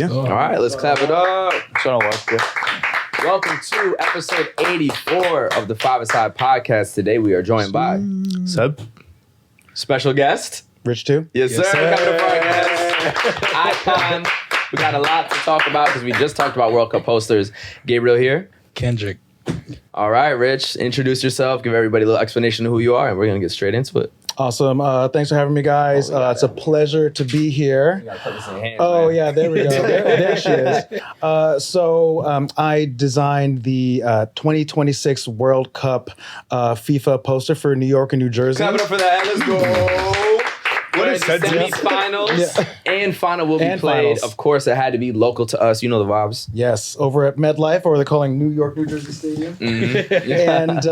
Yeah. All right, let's clap it up. Welcome to episode 84 of the Five Aside Podcast. Today we are joined by Seb. special guest. Rich too? Yes, sir. Coming up for our guest. Icon. We got a lot to talk about because we just talked about World Cup posters. Gabriel here. Kendrick. All right, Rich, introduce yourself. Give everybody a little explanation of who you are, and we're going to get straight into it. Awesome. Thanks for having me, guys. It's a pleasure to be here. You got to put this in your hands, Oh, man. yeah, there we go. There she is. So I designed the 2026 World Cup FIFA poster for New York and New Jersey. Clap it up for that. Let's go. What is that? Semifinals and final will be And played. finals. Of course, it had to be local to us. You know the vibes. Yes, over at MetLife, or they're calling New York, New Jersey Stadium. And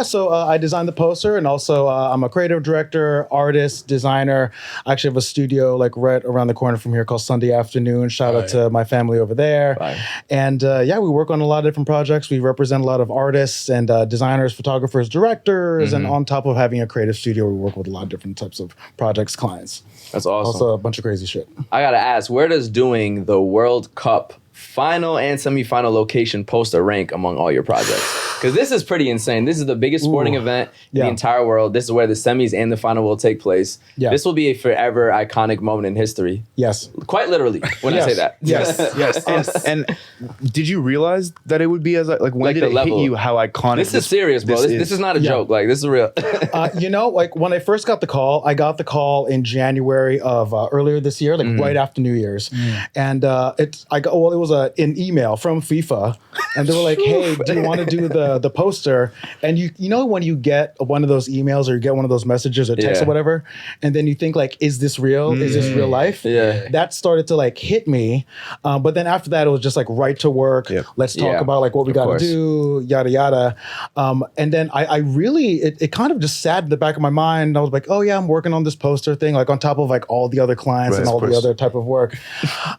so I designed the poster, and also I'm a creative director, artist, designer. I actually have a studio like right around the corner from here called Sunday Afternoon. Shout out to my family over there. Fire. And we work on a lot of different projects. We represent a lot of artists and designers, photographers, directors, and on top of having a creative studio, we work with a lot of different types of projects, clients. That's awesome. Also a bunch of crazy shit. I got to ask, where does doing the World Cup final and semifinal location poster rank among all your projects? Because this is pretty insane. This is the biggest sporting event in the entire world. This is where the semis and the final will take place. Yeah. This will be a forever iconic moment in history. Yes. Quite literally, when I say that. Yes. And did you realize that it would be as like when Like did the it level. hit you how iconic This is serious, bro. This is not a joke. Like, this is real. Like when I first got the call, I got the call in January of earlier this year, like right after New Year's, and it was an email from FIFA, and they were like, "Hey, do you want to do the poster?" And you know when you get one of those emails or you get one of those messages or texts or whatever, and then you think like, "Is this real? Is this real life?" Yeah. That started to like hit me, but then after that, it was just like right to work. Yep. Let's talk Yeah, about like what we of got to course. do, yada yada. And then I really it kind of just sat in the back of my mind. I was like, oh yeah, I'm working on this poster thing, like on top of like all the other clients Right, and of all the course. other type of work.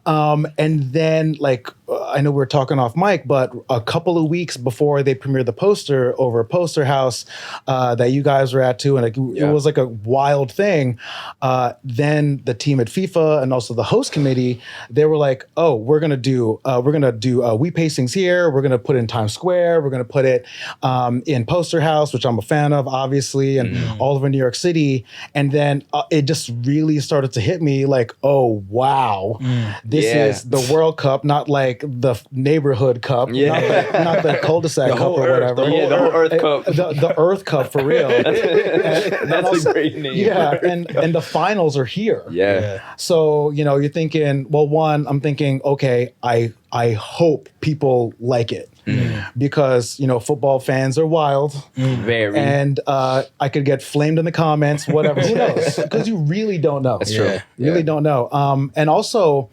And then like I know we're talking off mic, but a couple of weeks before they premiered the poster over at Poster House that you guys were at too, and it was like a wild thing. Then the team at FIFA and also the host committee, they were like, oh, we're gonna do we pacings here. We're gonna put it in Times Square. We're gonna put it in Poster House, which I'm a fan of, obviously, and all over New York City. And then it just really started to hit me like, oh wow, this is the World Cup, not like the neighborhood cup, not the cul-de-sac cup or whatever. The whole Earth Cup. The Earth Cup for real. That's a great name. Yeah, and the finals are here. Yeah. So, you're thinking, well, one, I'm thinking, okay, I hope people like it because, football fans are wild. Very. And I could get flamed in the comments, whatever. Who knows? Because you really don't know. That's true. Really don't know. And also,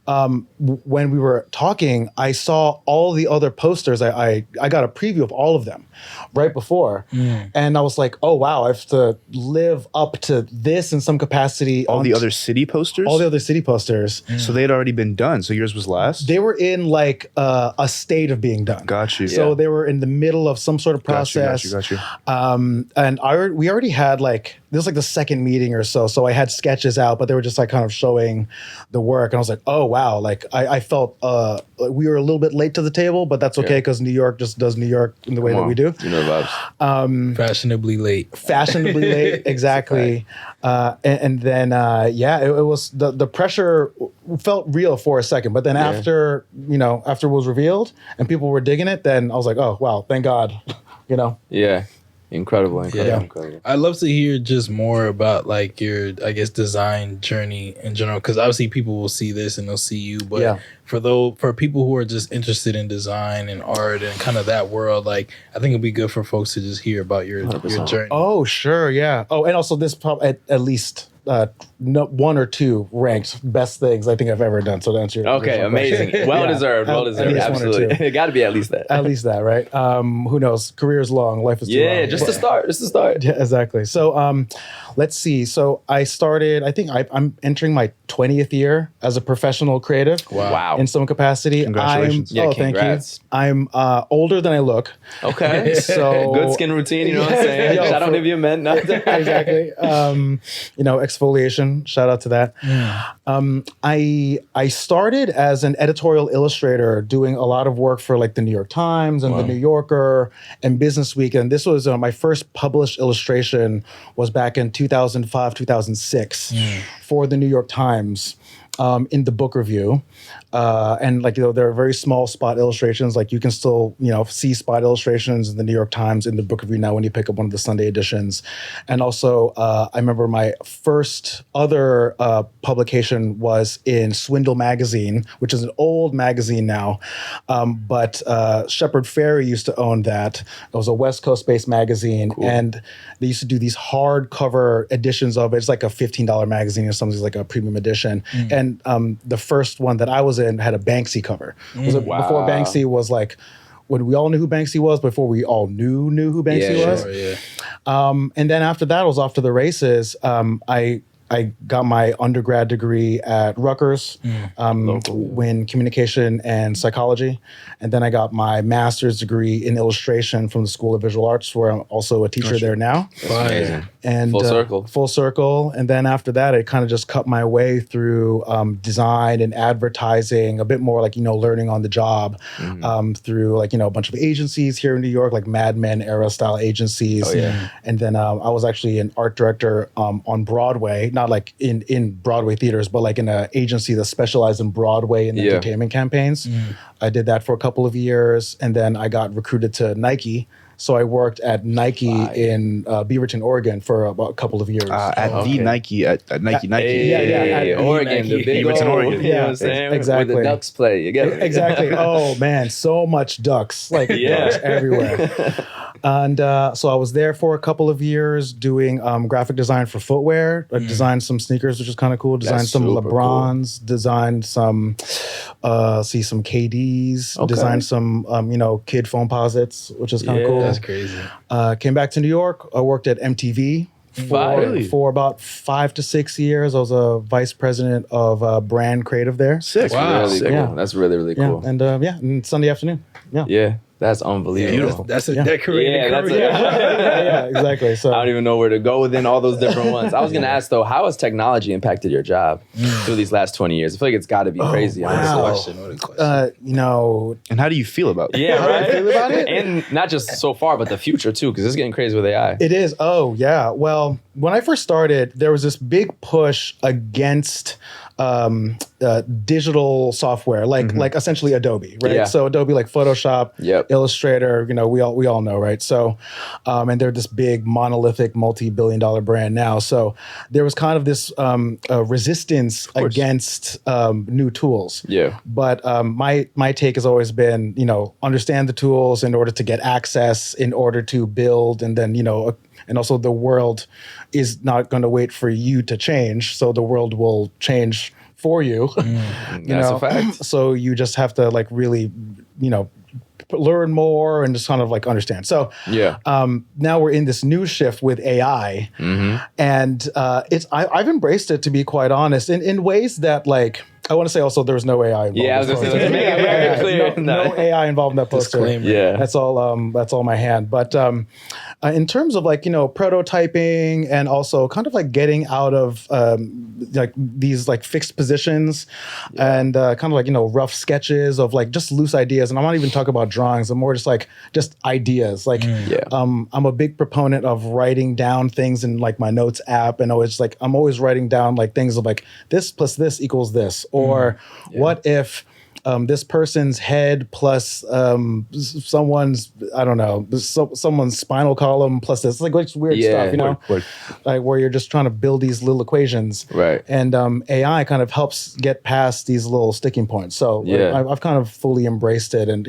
when we were talking, I saw all the other posters. I got a preview of all of them right before. And I was like, oh, wow, I have to live up to this in some capacity. all the other city posters? All the other city posters. So they had already been done. So yours was last? They were in like a state of being done. Got you. So they were in the middle of some sort of process. Got you. And we already had like, this was like the second meeting or so. So I had sketches out, but they were just like kind of showing the work. And I was like, oh, wow. Like I felt like we were a little bit late to the table, but that's okay because New York just does New York in the way that we do. You know the vibes. Fashionably late. Fashionably late, exactly. And then, it was the pressure felt real for a second. But then after it was revealed and people were digging it, then I was like, oh, wow, thank God, Yeah. Incredible. Yeah. I'd love to hear just more about like your, I guess, design journey in general, because obviously people will see this and they'll see you, but for people who are just interested in design and art and kind of that world, like I think it'd be good for folks to just hear about your journey. Oh, sure, yeah. Oh, and also this probably at least one or two ranked best things I think I've ever done. So to answer your Okay, amazing. question. Well deserved. Well deserved. least one or Absolutely. two. It got to be at least that. At least that, right? Who knows? Career is long. Life is too long. Yeah, just to start. Yeah, exactly. So let's see. So I started, I think I'm entering my 20th year as a professional creative. Wow. In some capacity. Congratulations. Thank congrats. you. I'm older than I look. Okay. So Good skin routine, you know what I'm saying? Yo, Shout out if you meant nothing. Exactly. exfoliation. Shout out to that. I started as an editorial illustrator doing a lot of work for like the New York Times and the New Yorker and Business Week. And this was my first published illustration was back in 2005, 2006 for the New York Times. In the book review. And like, there are very small spot illustrations. Like you can still, see spot illustrations in the New York Times in the book review now when you pick up one of the Sunday editions. And also, I remember my first other publication was in Swindle Magazine, which is an old magazine now. But Shepard Fairey used to own that. It was a West Coast-based magazine. Cool. And they used to do these hardcover editions of it. It's like a $15 magazine or something, like a premium edition. And the first one that I was in had a Banksy cover. Before Banksy was like, when we all knew who Banksy was, before we all knew who Banksy was. Sure, yeah. And then after that, I was off to the races. I got my undergrad degree at Rutgers in communication and psychology. And then I got my master's degree in illustration from the School of Visual Arts, where I'm also a teacher there now. Amazing. And full circle. Full circle. And then after that, I kind of just cut my way through design and advertising, a bit more like, learning on the job through like, a bunch of agencies here in New York, like Mad Men era style agencies. Oh, yeah. And then I was actually an art director on Broadway, not like in Broadway theaters, but like in an agency that specialized in Broadway and entertainment campaigns. I did that for a couple of years, and then I got recruited to Nike. So I worked at Nike in Beaverton, Oregon for about a couple of years. The Nike, at Nike. Yeah, Oregon, the big Beaverton, Oregon. You know what I'm saying? Exactly. Where the Ducks play. You get it. Exactly. Oh, man, so much ducks. Like, ducks everywhere. And so I was there for a couple of years doing graphic design for footwear. I designed some sneakers, which is kind of cool. Designed some LeBrons. Cool. Designed some, some KDs. Designed some, kid foam posits, which is kind of cool. That's crazy. Came back to New York. I worked at MTV for about 5 to 6 years. I was a vice president of brand creative there. Sick. Wow. Really cool. Yeah. That's really, really cool. Yeah. And Sunday afternoon. Yeah. Yeah. That's unbelievable. Beautiful. That's a decorated career. Yeah, exactly. So I don't even know where to go within all those different ones. I was going to ask though, how has technology impacted your job through these last 20 years? I feel like it's got to be crazy. Wow. What a question. And how do you feel about it? Yeah, How do I feel about it? And not just so far, but the future too, because it's getting crazy with AI. It is. Oh, yeah. Well, when I first started, there was this big push against digital software, like essentially Adobe, right? Yeah. So Adobe, like Photoshop, Illustrator, we all know, right? So, and they're this big monolithic multi-billion-dollar brand now. So there was kind of this resistance against new tools. Yeah. But my take has always been, understand the tools in order to get access, in order to build, and then and also the world is not going to wait for you to change, so the world will change for you. That's a fact. So you just have to like really, learn more and just kind of like understand. So now we're in this new shift with AI, and I've embraced it, to be quite honest, in ways that like. I want to say also there was no AI involved. Yeah, I was going to say, let's make it very clear. No AI involved in that poster. Disclaimer. Yeah. That's all my hand. But in terms of like, prototyping and also kind of like getting out of like these like fixed positions and kind of like, rough sketches of like just loose ideas. And I'm not even talking about drawings. I'm more just ideas. Like I'm a big proponent of writing down things in like my notes app. And I'm always writing down like things of like this plus this equals this. Or what if this person's head plus someone's, I don't know, someone's spinal column plus this, like it's weird stuff, like where you're just trying to build these little equations. Right. And AI kind of helps get past these little sticking points. So I've kind of fully embraced it. And,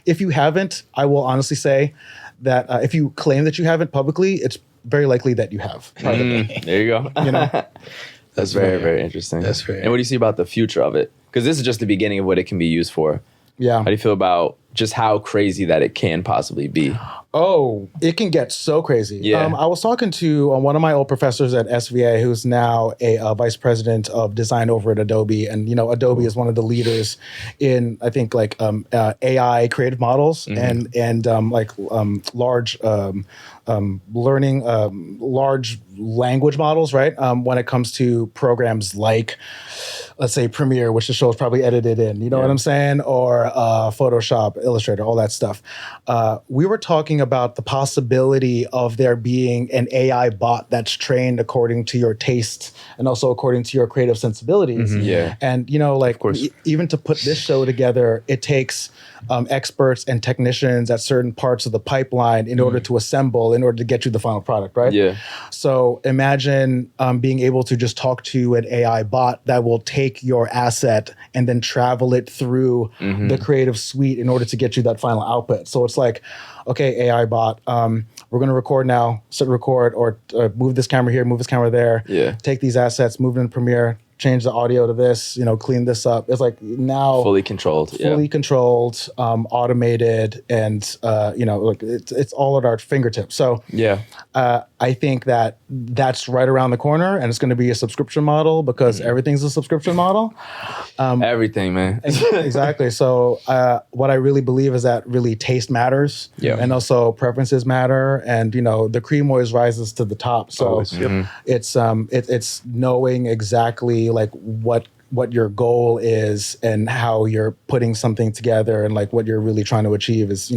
if you haven't, I will honestly say that if you claim that you haven't publicly, it's very likely that you have. There you go. That's very, very interesting. That's fair. And what do you see about the future of it? Because this is just the beginning of what it can be used for. Yeah. How do you feel about just how crazy that it can possibly be. Oh, it can get so crazy. Yeah. I was talking to one of my old professors at SVA, who's now a vice president of design over at Adobe. And, Adobe is one of the leaders in, I think, like AI creative models and large learning, large language models, right? When it comes to programs like, let's say, Premiere, which the show is probably edited in, you know what I'm saying? Or Photoshop, Illustrator, all that stuff. We were talking about the possibility of there being an AI bot that's trained according to your taste and also according to your creative sensibilities. Yeah. And, even to put this show together, it takes experts and technicians at certain parts of the pipeline in order to assemble, in order to get you the final product, right? Yeah. So imagine being able to just talk to an AI bot that will take your asset and then travel it through the creative suite in order to get you that final output. So it's like, okay, AI bot, we're going to record now, set record, or move this camera here, move this camera there. Yeah. Take these assets, move it in Premiere, change the audio to this, clean this up. It's like now fully controlled, automated, and look, it's all at our fingertips. So I think that that's right around the corner, and it's going to be a subscription model because everything's a subscription model. Everything, man. Exactly. So what I really believe is that really taste matters, and also preferences matter, and the cream always rises to the top. So it's knowing exactly like what your goal is and how you're putting something together and like what you're really trying to achieve is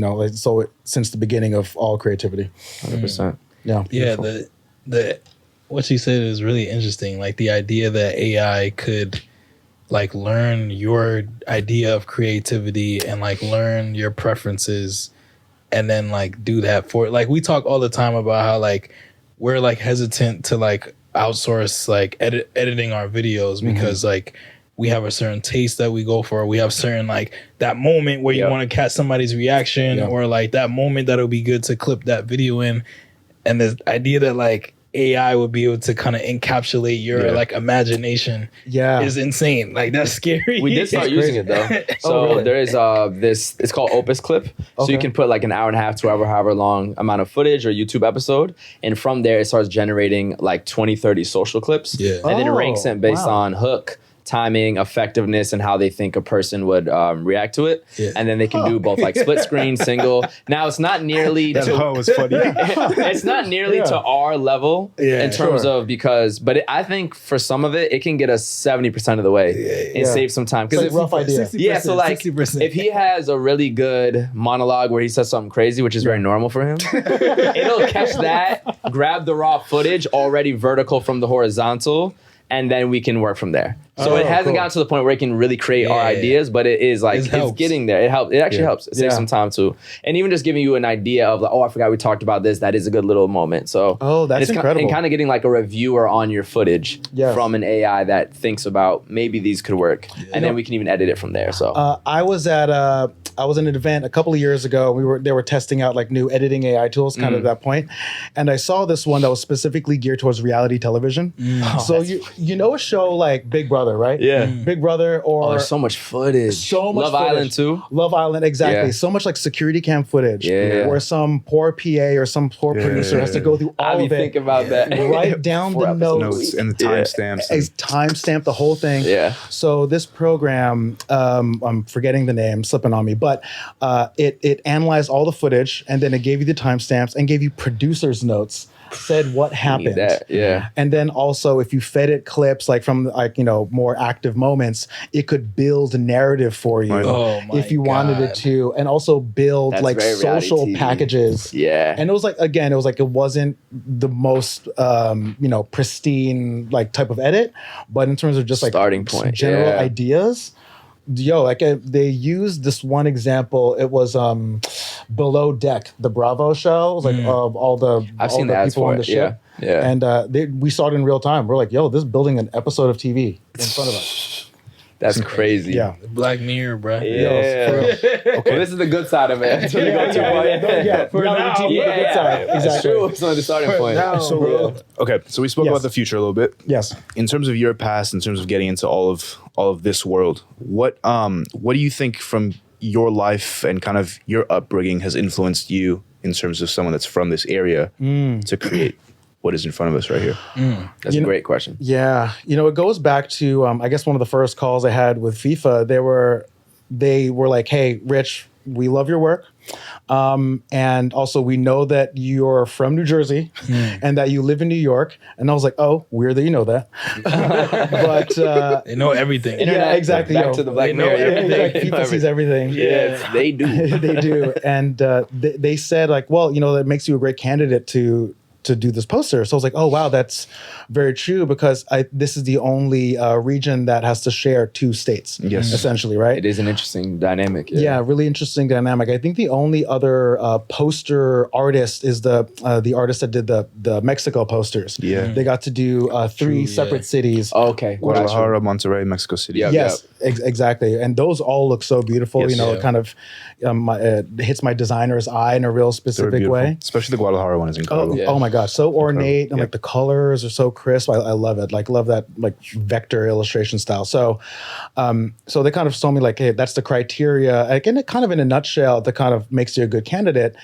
since the beginning of all creativity. 100%. Yeah. The what you said is really interesting. Like the idea that AI could like learn your idea of creativity and like learn your preferences and then like do that for, like, we talk all the time about how like we're like hesitant to like outsource like editing our videos because like we have a certain taste that we go for. We have certain like that moment where you want to catch somebody's reaction or like that moment that'll be good to clip that video in. And the idea that like AI would be able to kind of encapsulate your like imagination is insane. Like that's scary. We did start using it though. So there is this, it's called Opus Clip. So you can put like an hour and a half, 2 hour, however long amount of footage or YouTube episode. And from there it starts generating like 20, 30 social clips. Yeah. And then it ranks them based on hook, timing, effectiveness, and how they think a person would react to it. Yeah. And then they can do both like split screen, single. Now it's not nearly was funny. It's not nearly to our level in terms of but I think for some of it can get us 70% of the way and save some time. Because it's a rough idea. So like 60%. If he has a really good monologue where he says something crazy, which is very normal for him, it'll catch that, grab the raw footage already vertical from the horizontal, and then we can work from there. So it hasn't gotten to the point where it can really create our ideas, but it is like, it's getting there. It helps. It actually helps. It saves some time too. And even just giving you an idea of like, I forgot we talked about this. That is a good little moment. So that's incredible. And kind of getting like a reviewer on your footage from an AI that thinks about maybe these could work. And then we can even edit it from there. So I was at an event a couple of years ago. They were testing out like new editing AI tools kind of at that point. And I saw this one that was specifically geared towards reality television. So you know a show like Big Brother, right? Yeah. Big Brother or... there's so much footage. So much Love footage. Island too. Love Island, exactly. Yeah. So much like security cam footage where some poor PA or some poor producer has to go through all of it. Think about that. Write down the notes. And the timestamps. Timestamp the whole thing. Yeah. So this program, I'm forgetting the name, slipping on me, but it analyzed all the footage and then it gave you the timestamps and gave you producer's notes. Said what happened. And then also if you fed it clips like from like, more active moments, it could build a narrative for you if you wanted it to, and also build like social packages. Yeah. And it was like, again, it wasn't the most, pristine like type of edit, but in terms of just like starting point, general ideas. They used this one example. It was Below Deck, the Bravo show. It was like of all the people on the ship. Yeah. And we saw it in real time. We're like, this is building an episode of TV in front of us. That's crazy. Yeah. Black Mirror, bro. Yeah. Okay. Well, this is the good side of it. For now. Exactly. It's true. It's only the starting point. Okay, so we spoke about the future a little bit. Yes. In terms of your past, in terms of getting into all of this world, what do you think from your life and kind of your upbringing has influenced you in terms of someone that's from this area to create what is in front of us right here? That's a great question. Yeah. It goes back to, I guess one of the first calls I had with FIFA, they were like, hey, Rich, we love your work. And also we know that you're from New Jersey and that you live in New York. And I was like, oh, weird that you know that. But they know everything. Yeah, exactly. Back to the Black Mirror. Exactly. FIFA sees everything. Yes, they do. They do. And they said like, well, that makes you a great candidate to do this poster. So I was like, oh, wow, that's very true because this is the only region that has to share 2 states, essentially, right? It is an interesting dynamic. Yeah, really interesting dynamic. I think the only other poster artist is the artist that did the Mexico posters. Yeah. They got to do 3 separate cities. Oh, okay. Guadalajara, Monterrey, Mexico City. Yes, exactly. And those all look so beautiful. Yes. It kind of it hits my designer's eye in a real specific way. Especially the Guadalajara one is incredible. Oh my gosh, so ornate and like the colors are so crisp. I love it. Like love that like vector illustration style. So so they kind of told me like, hey, that's the criteria. Like, and it kind of in a nutshell, that kind of makes you a good candidate.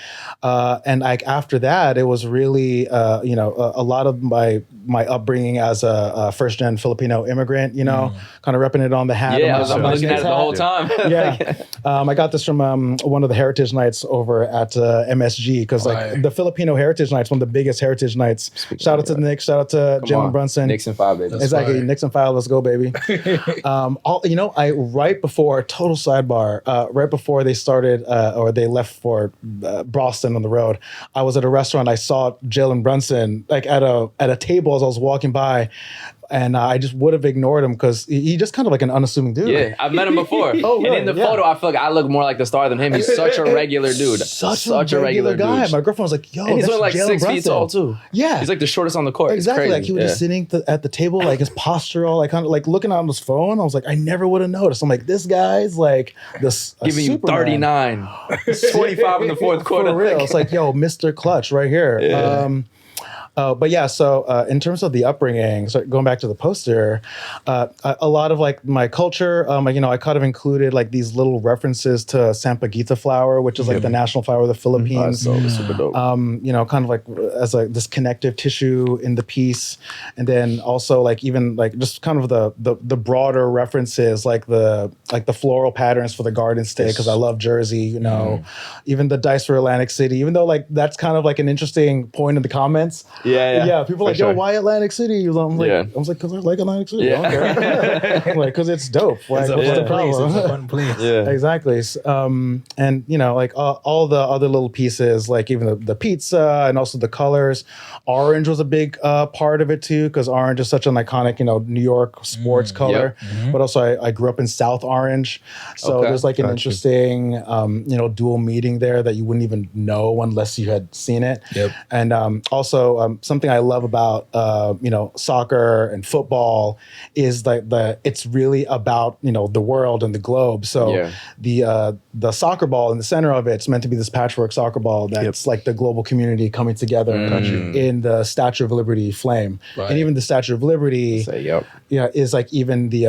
And like after that, it was really a lot of my upbringing as a first gen Filipino immigrant. Kind of repping it on the hat. Yeah, I'm looking at it the whole time. Yeah, I got this from one of the Heritage Nights over at MSG because the Filipino Heritage Nights, one of the biggest heritage nights. Shout out to Nick, shout out to Jalen Brunson. Knicks and 5, baby. Exactly, Knicks and 5, let's go, baby. I right before, total sidebar, right before they started or they left for Boston on the road, I was at a restaurant. I saw Jalen Brunson like at a table as I was walking by. And I just would have ignored him because he just kind of like an unassuming dude. Yeah, I've met him before. Oh, really? And in the photo, I feel like I look more like the star than him. He's such a regular dude. Such a regular guy. Dude. My girlfriend was like, yo, and he's that's only like Jalen 6 feet Brunson. tall too. Yeah. He's like the shortest on the court. Exactly. Like he was just sitting at the table, like his posture all like kind of like looking on his phone. I was like, I never would have noticed. I'm like, this guy's like this giving you 39, 25 in the fourth quarter. For real. It's like, yo, Mr. Clutch right here. Yeah. But yeah, so in terms of the upbringing, so going back to the poster, a lot of like my culture, I kind of included like these little references to Sampaguita flower, which is like the national flower of the Philippines. So super dope. Kind of like as like this connective tissue in the piece, and then also like even like just kind of the broader references like the floral patterns for the garden state because I love Jersey. Even the dice for Atlantic City, even though like that's kind of like an interesting point in the comments. Yeah. People are like, yo, why Atlantic City? I'm like, because I like Atlantic City. Yeah. I don't care. Like, because it's dope. Like, what's the problem? It's a fun place. Yeah. Exactly. And like all the other little pieces, like even the pizza and also the colors. Orange was a big part of it too, because orange is such an iconic, New York sports color. Yep. But also I grew up in South Orange, so there's like an interesting, dual meaning there that you wouldn't even know unless you had seen it. Yep. And also something I love about soccer and football is like it's really about the world and the globe. So the soccer ball in the center of it's meant to be this patchwork soccer ball that's like the global community coming together in the Statue of Liberty flame. Right. And even the Statue of Liberty is like even the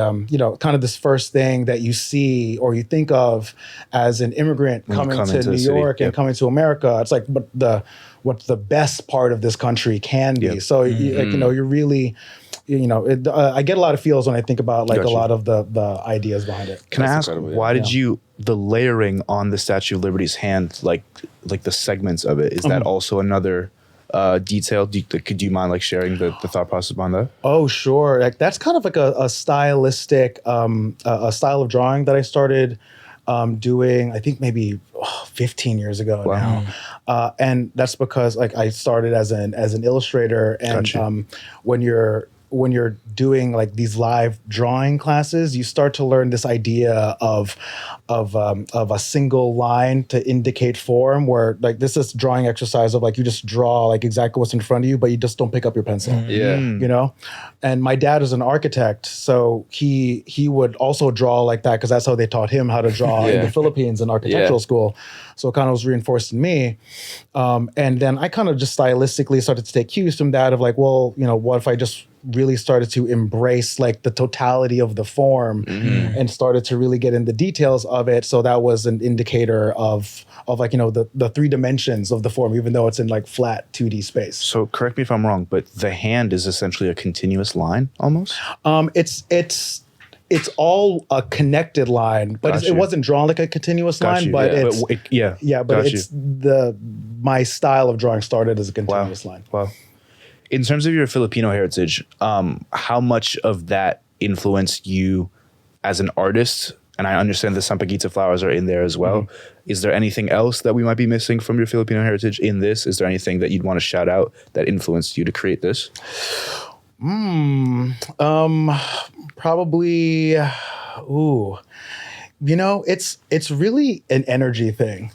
kind of this first thing that you see or you think of as an immigrant coming to New York and coming to America. It's like what the best part of this country can be. So you're really I get a lot of feels when I think about like a lot of the ideas behind it. Can I ask why did you the layering on the Statue of Liberty's hand, like the segments of it, is that also another detail? Could you mind like sharing the thought process behind that? Oh, sure. Like that's kind of like a stylistic a style of drawing that I started doing, I think maybe 15 years ago now. And that's because like I started as an illustrator, and when you're doing like these live drawing classes, you start to learn this idea of a single line to indicate form, where like this is drawing exercise of like you just draw like exactly what's in front of you, but you just don't pick up your pencil. And my dad is an architect, so he would also draw like that because that's how they taught him how to draw in the Philippines in architectural school. So it kind of was reinforced in me. And then I kind of just stylistically started to take cues from that of like, well, what if I just really started to embrace like the totality of the form and started to really get in the details of it. So that was an indicator of like, you know, the 3 dimensions of the form, even though it's in like flat 2D space. So correct me if I'm wrong, but the hand is essentially a continuous line almost? It's all a connected line, but it wasn't drawn like a continuous line. But it's but it's my style of drawing started as a continuous line. Wow. In terms of your Filipino heritage, how much of that influenced you as an artist? And I understand the Sampaguita flowers are in there as well. Is there anything else that we might be missing from your Filipino heritage in this? Is there anything that you'd want to shout out that influenced you to create this? Probably, you know, it's really an energy thing.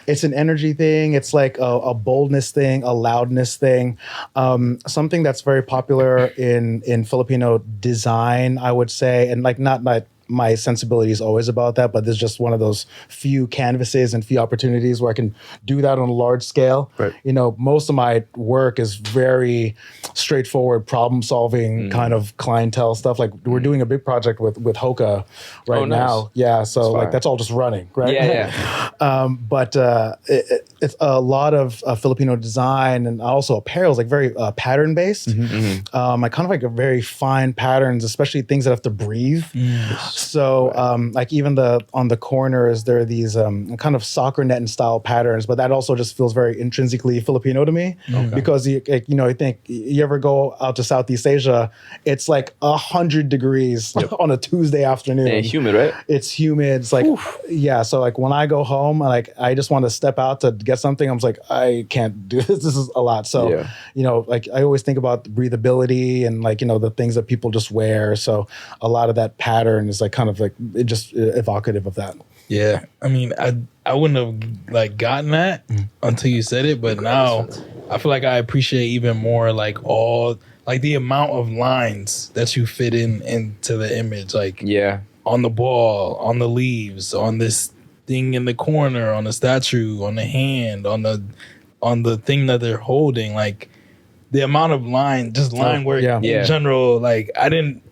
It's an energy thing. It's like a boldness thing, a loudness thing. Something that's very popular in Filipino design, I would say, and like not my sensibility is always about that, but there's just one of those few canvases and few opportunities where I can do that on a large scale. Right. You know, most of my work is very straightforward, problem-solving kind of clientele stuff. Like we're doing a big project with Hoka right now. Yeah, so like that's all just running, right? Yeah. But it's a lot of Filipino design and also apparel is like very pattern-based. I kind of like a very fine patterns, especially things that have to breathe. So like even on the corners, there are these kind of soccer net and style patterns, but that also just feels very intrinsically Filipino to me because you think you ever go out to Southeast Asia, it's like 100 degrees on a Tuesday afternoon. And humid, right? It's humid. It's like, so like when I go home, like I just want to step out to get something. I'm just like, I can't do this. This is a lot. So, you know, like I always think about the breathability and like, you know, the things that people just wear. So a lot of that pattern is like kind of like it just evocative of that. Yeah, I mean, I wouldn't have like gotten that until you said it, but now I feel like I appreciate even more like all like the amount of lines that you fit into the image, like on the ball, on the leaves, on this thing in the corner, on the statue, on the hand, on the thing that they're holding, like the amount of line work in general. Like I didn't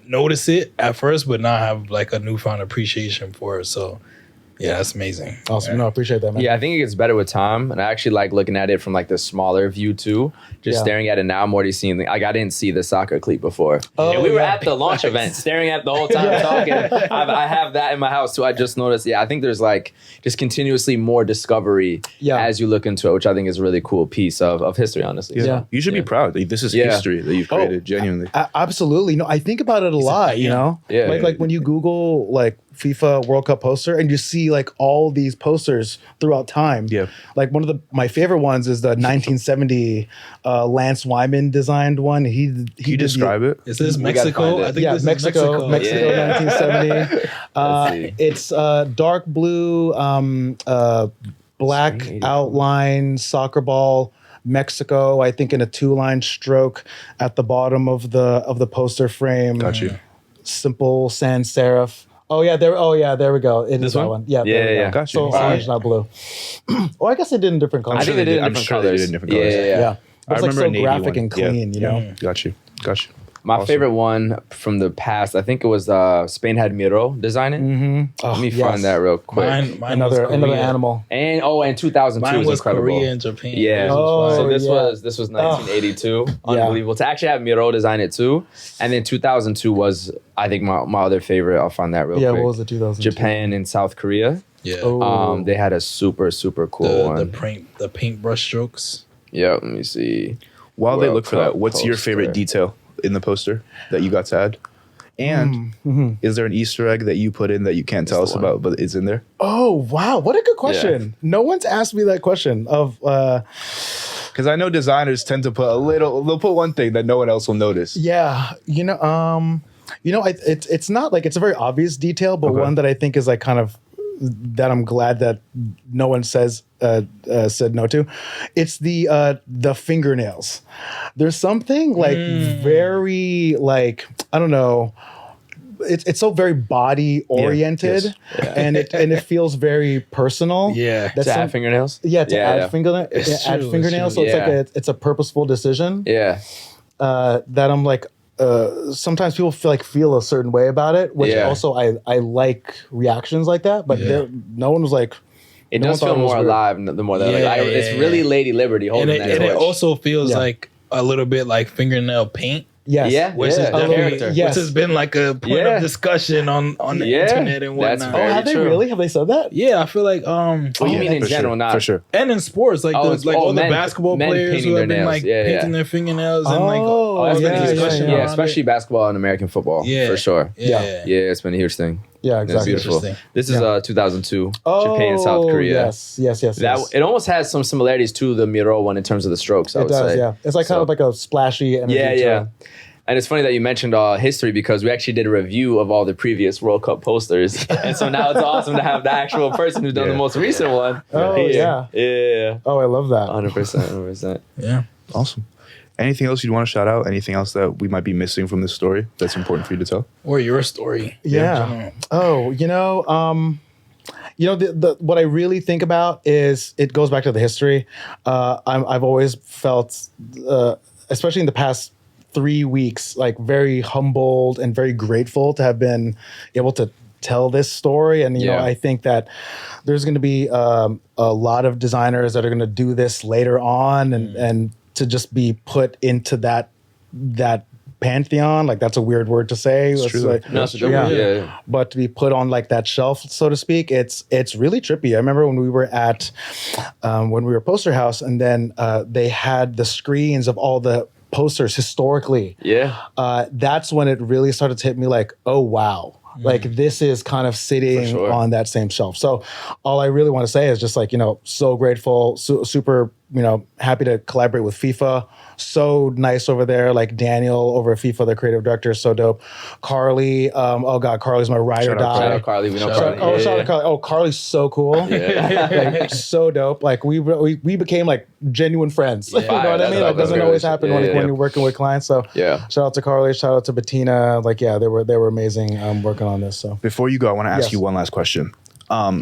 notice it at first, but now I have like a newfound appreciation for it. So yeah, that's amazing. Awesome. No, I appreciate that, man. Yeah, I think it gets better with time. And I actually like looking at it from like the smaller view too. Just staring at it now, I'm already seeing like I didn't see the soccer cleat before. And we were at the launch event, staring at it the whole time talking. I have that in my house too. I just noticed, I think there's like just continuously more discovery as you look into it, which I think is a really cool piece of history, honestly. Yeah. You should be proud. Like, this is history that you've created, genuinely. Absolutely. No, I think about it a lot, you know? Like when you Google like FIFA World Cup poster and you see like all these posters throughout time. Yeah. Like one of my favorite ones is the 1970 Lance Wyman designed one. He Can you describe it? Is this Mexico? I think this Mexico, is Mexico. 1970. It's dark blue, black outline, soccer ball. Mexico, I think in a 2-line stroke at the bottom of the poster frame. Got you. Simple sans serif. Oh yeah, there we go. It is that one. Yeah, yeah. Got you. So orange, not blue. Or I guess they did in different colors. I think they did in different colors. Yeah. It's like so graphic one. and clean, you know. Got you. My favorite one from the past, I think it was Spain had Miro design it. Let me find that real quick. Mine another animal. And 2002 mine was incredible. Korea and Japan. Yeah. So this was 1982. Unbelievable. To actually have Miro design it too. And then 2002 was, I think, my other favorite. I'll find that real quick. Yeah, what was the 2002? Japan and South Korea. Yeah. They had a super cool one. The paintbrush strokes. Yeah, let me see. While they look for that, what's your favorite detail in the poster that you got to add? And is there an Easter egg that you put in that you can't tell us about, but it's in there? Oh, wow. What a good question. Yeah. No one's asked me that question of... Because I know designers tend to put they'll put one thing that no one else will notice. Yeah. It's not like, it's a very obvious detail, but one that I think is like kind of, that I'm glad that no one said no to. It's the fingernails. There's something like very like, I don't know. It's so very body oriented, and it feels very personal. Yeah, to add fingernails. Yeah, to add fingernails. So it's like it's a purposeful decision. That I'm like, sometimes people feel a certain way about it, which also I like reactions like that, but no one was like. It does feel more alive the more that it's really Lady Liberty holding that torch. And it also feels like a little bit like fingernail paint. Yes. Yeah. Which is definitely, which has been like a point of discussion on the internet and whatnot. Have they really? Have they said that? Yeah, I feel like you mean in general, not for sure. And in sports, like all the basketball players who have been like painting their fingernails and like all the discussion. Yeah, especially basketball and American football. Yeah, for sure. Yeah, it's been a huge thing. Yeah, exactly. It's beautiful. This is 2002, Japan, South Korea. Yes. It almost has some similarities to the Miro one in terms of the strokes. I would say. Yeah. It's like kind of like a splashy energy. Yeah. And it's funny that you mentioned history because we actually did a review of all the previous World Cup posters. And so now it's awesome to have the actual person who's done the most recent one. Oh, yeah. Oh, I love that. 100%. Yeah. Awesome. Anything else you'd want to shout out? Anything else that we might be missing from this story that's important for you to tell? Or your story? Yeah. Oh, what I really think about is it goes back to the history. I've always felt, especially in the past 3 weeks, like very humbled and very grateful to have been able to tell this story. And, you know, I think that there's going to be a lot of designers that are going to do this later on and to just be put into that pantheon, like that's a weird word to say. It's true. Like, no, it's true. Yeah. But to be put on like that shelf, so to speak, it's really trippy. I remember when we were at Poster House, and then they had the screens of all the posters historically. Yeah. That's when it really started to hit me like, oh wow. Like this is kind of sitting on that same shelf. So all I really want to say is just like, so grateful, super, happy to collaborate with FIFA. So nice over there. Like Daniel over at FIFA, the creative director, so dope. Carly, Carly's my ride or die. Shout out Carly. We know Carly. Shout out Carly. Oh, Carly's so cool. Yeah. Like, so dope. Like we became like genuine friends. You know what I mean? Like doesn't always happen when you're working with clients. So shout out to Carly. Shout out to Bettina. Like they were amazing working on this. So before you go, I want to ask you one last question.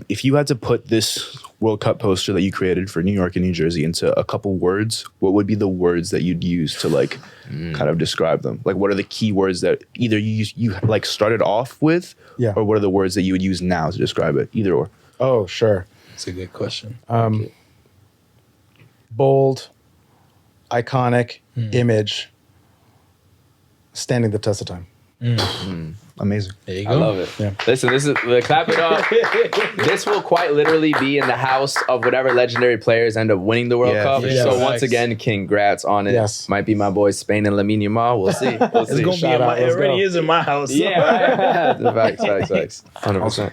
If you had to put this World Cup poster that you created for New York and New Jersey into a couple words, what would be the words that you'd use to like kind of describe them? Like what are the key words that either you like started off with or what are the words that you would use now to describe it? Either or. Oh, sure. That's a good question. Bold, iconic, image, standing the test of time. Amazing. There you go. I love it. Yeah. Listen, this is clap it up. This will quite literally be in the house of whatever legendary players end up winning the World Cup. Yeah, so once again, congrats on it. Yes. Might be my boys Spain and Lamine Yamal. We'll see. It's gonna be it already is in my house. Yeah. Facts. 100%.